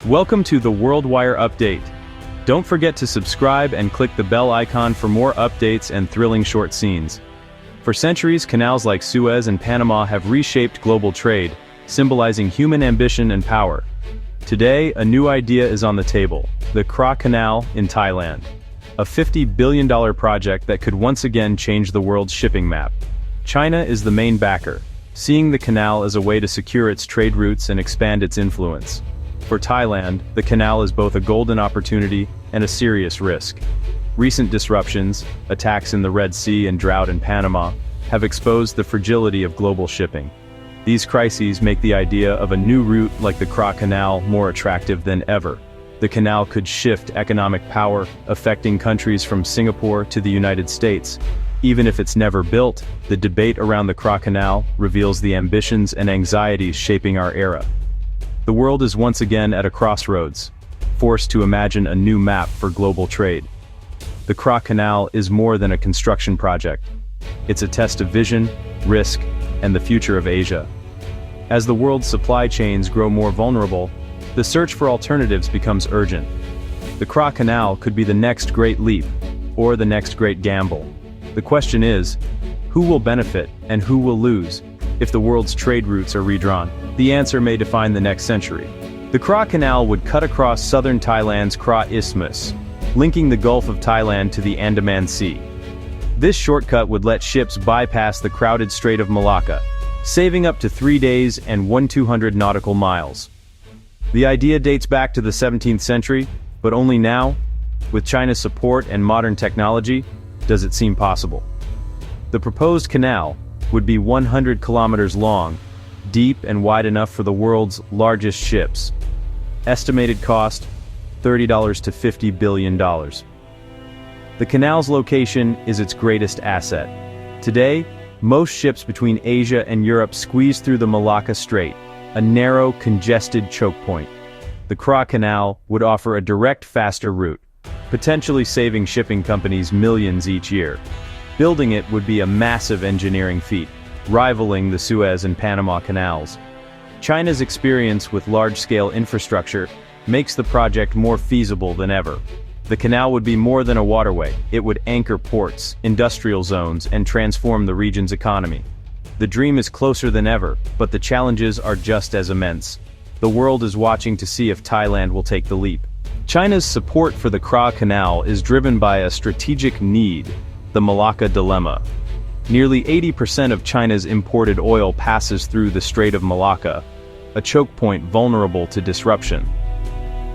Welcome to the WorldWire Update. Don't forget to subscribe and click the bell icon for more updates and thrilling short scenes. For centuries, canals like Suez and Panama have reshaped global trade, symbolizing human ambition and power. Today, a new idea is on the table: the Canal in Thailand. A $50 billion project that could once again change the world's shipping map. China is the main backer, seeing the canal as a way to secure its trade routes and expand its influence. For Thailand, the canal is both a golden opportunity and a serious risk. Recent disruptions, attacks in the Red Sea and drought in Panama, have exposed the fragility of global shipping. These crises make the idea of a new route like the Canal more attractive than ever. The canal could shift economic power, affecting countries from Singapore to the United States. Even if it's never built, the debate around the Canal reveals the ambitions and anxieties shaping our era. The world is once again at a crossroads, forced to imagine a new map for global trade. The Canal is more than a construction project. It's a test of vision, risk, and the future of Asia. As the world's supply chains grow more vulnerable, the search for alternatives becomes urgent. The Canal could be the next great leap, or the next great gamble. The question is, who will benefit and who will lose if the world's trade routes are redrawn? The answer may define the next century. The Canal would cut across southern Thailand's Isthmus, linking the Gulf of Thailand to the Andaman Sea. This shortcut would let ships bypass the crowded Strait of Malacca, saving up to 3 days and 200 nautical miles. The idea dates back to the 17th century, but only now, with China's support and modern technology, does it seem possible. The proposed canal would be 100 kilometers long, deep and wide enough for the world's largest ships. Estimated cost, $30 to $50 billion. The canal's location is its greatest asset. Today, most ships between Asia and Europe squeeze through the Malacca Strait, a narrow, congested choke point. The Canal would offer a direct, faster route, potentially saving shipping companies millions each year. Building it would be a massive engineering feat, rivaling the Suez and Panama canals. China's experience with large-scale infrastructure makes the project more feasible than ever. The canal would be more than a waterway. It would anchor ports, industrial zones, and transform the region's economy. The dream is closer than ever, but the challenges are just as immense. The world is watching to see if Thailand will take the leap. China's support for the Canal is driven by a strategic need: the Malacca dilemma. Nearly 80% of China's imported oil passes through the Strait of Malacca, a choke point vulnerable to disruption.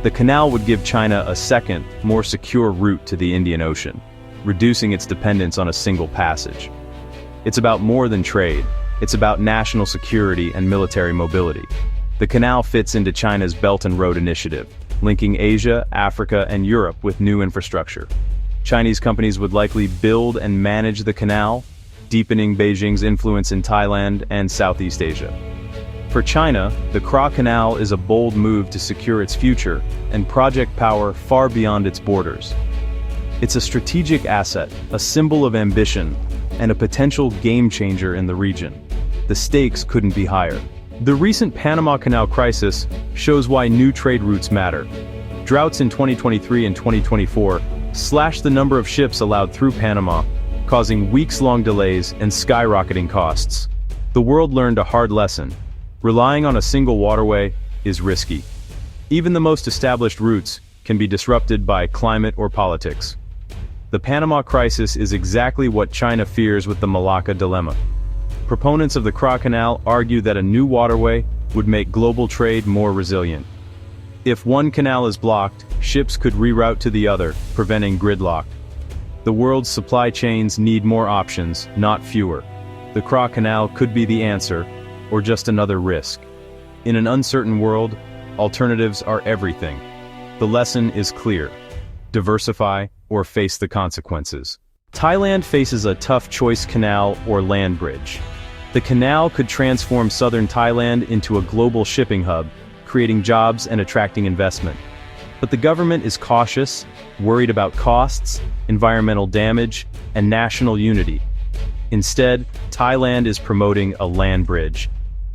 The canal would give China a second, more secure route to the Indian Ocean, reducing its dependence on a single passage. It's about more than trade. It's about national security and military mobility. The canal fits into China's Belt and Road Initiative, linking Asia, Africa, and Europe with new infrastructure. Chinese companies would likely build and manage the canal, deepening Beijing's influence in Thailand and Southeast Asia. For China, the Canal is a bold move to secure its future and project power far beyond its borders. It's a strategic asset, a symbol of ambition, and a potential game-changer in the region. The stakes couldn't be higher. The recent Panama Canal crisis shows why new trade routes matter. Droughts in 2023 and 2024 slashed the number of ships allowed through Panama, causing weeks-long delays and skyrocketing costs. The world learned a hard lesson. Relying on a single waterway is risky. Even the most established routes can be disrupted by climate or politics. The Panama crisis is exactly what China fears with the Malacca dilemma. Proponents of the Canal argue that a new waterway would make global trade more resilient. If one canal is blocked, ships could reroute to the other, preventing gridlock. The world's supply chains need more options, not fewer. The Canal could be the answer, or just another risk. In an uncertain world, alternatives are everything. The lesson is clear: diversify or face the consequences. Thailand faces a tough choice: canal or land bridge. The canal could transform southern Thailand into a global shipping hub, creating jobs and attracting investment. But the government is cautious, worried about costs, environmental damage, and national unity. Instead, Thailand is promoting a land bridge.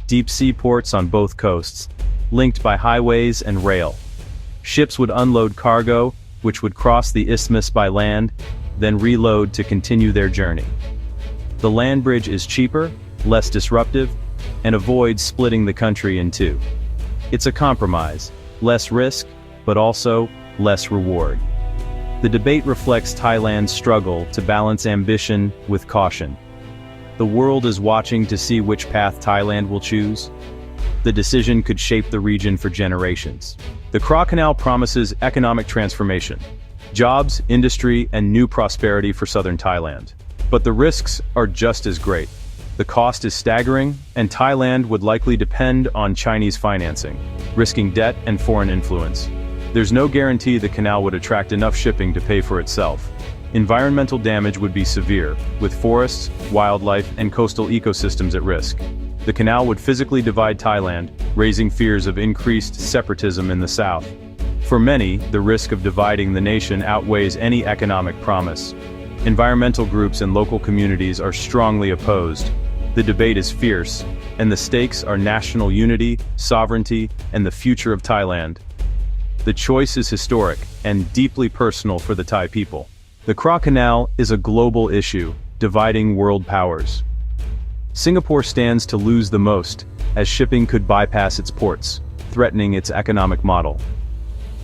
Deep sea ports on both coasts, linked by highways and rail. Ships would unload cargo, which would cross the isthmus by land, then reload to continue their journey. The land bridge is cheaper, less disruptive, and avoids splitting the country in two. It's a compromise, less risk, but also less reward. The debate reflects Thailand's struggle to balance ambition with caution. The world is watching to see which path Thailand will choose. The decision could shape the region for generations. The Kra Canal promises economic transformation, jobs, industry, and new prosperity for southern Thailand. But the risks are just as great. The cost is staggering, and Thailand would likely depend on Chinese financing, risking debt and foreign influence. There's no guarantee the canal would attract enough shipping to pay for itself. Environmental damage would be severe, with forests, wildlife, and coastal ecosystems at risk. The canal would physically divide Thailand, raising fears of increased separatism in the south. For many, the risk of dividing the nation outweighs any economic promise. Environmental groups and local communities are strongly opposed. The debate is fierce, and the stakes are national unity, sovereignty, and the future of Thailand. The choice is historic and deeply personal for the Thai people. The Kra Canal is a global issue, dividing world powers. Singapore stands to lose the most, as shipping could bypass its ports, threatening its economic model.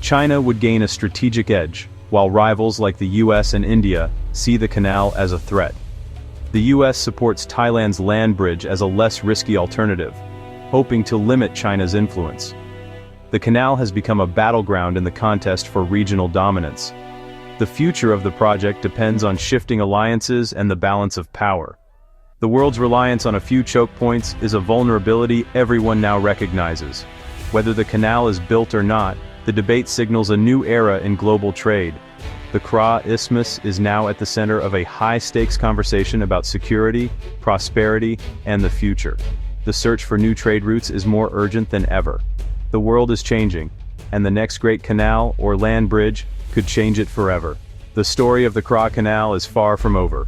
China would gain a strategic edge, while rivals like the US and India see the canal as a threat. The US supports Thailand's land bridge as a less risky alternative, hoping to limit China's influence. The canal has become a battleground in the contest for regional dominance. The future of the project depends on shifting alliances and the balance of power. The world's reliance on a few choke points is a vulnerability everyone now recognizes. Whether the canal is built or not, the debate signals a new era in global trade. The Kra Isthmus is now at the center of a high-stakes conversation about security, prosperity, and the future. The search for new trade routes is more urgent than ever. The world is changing, and the next great canal or land bridge could change it forever. The story of the Kra Canal is far from over.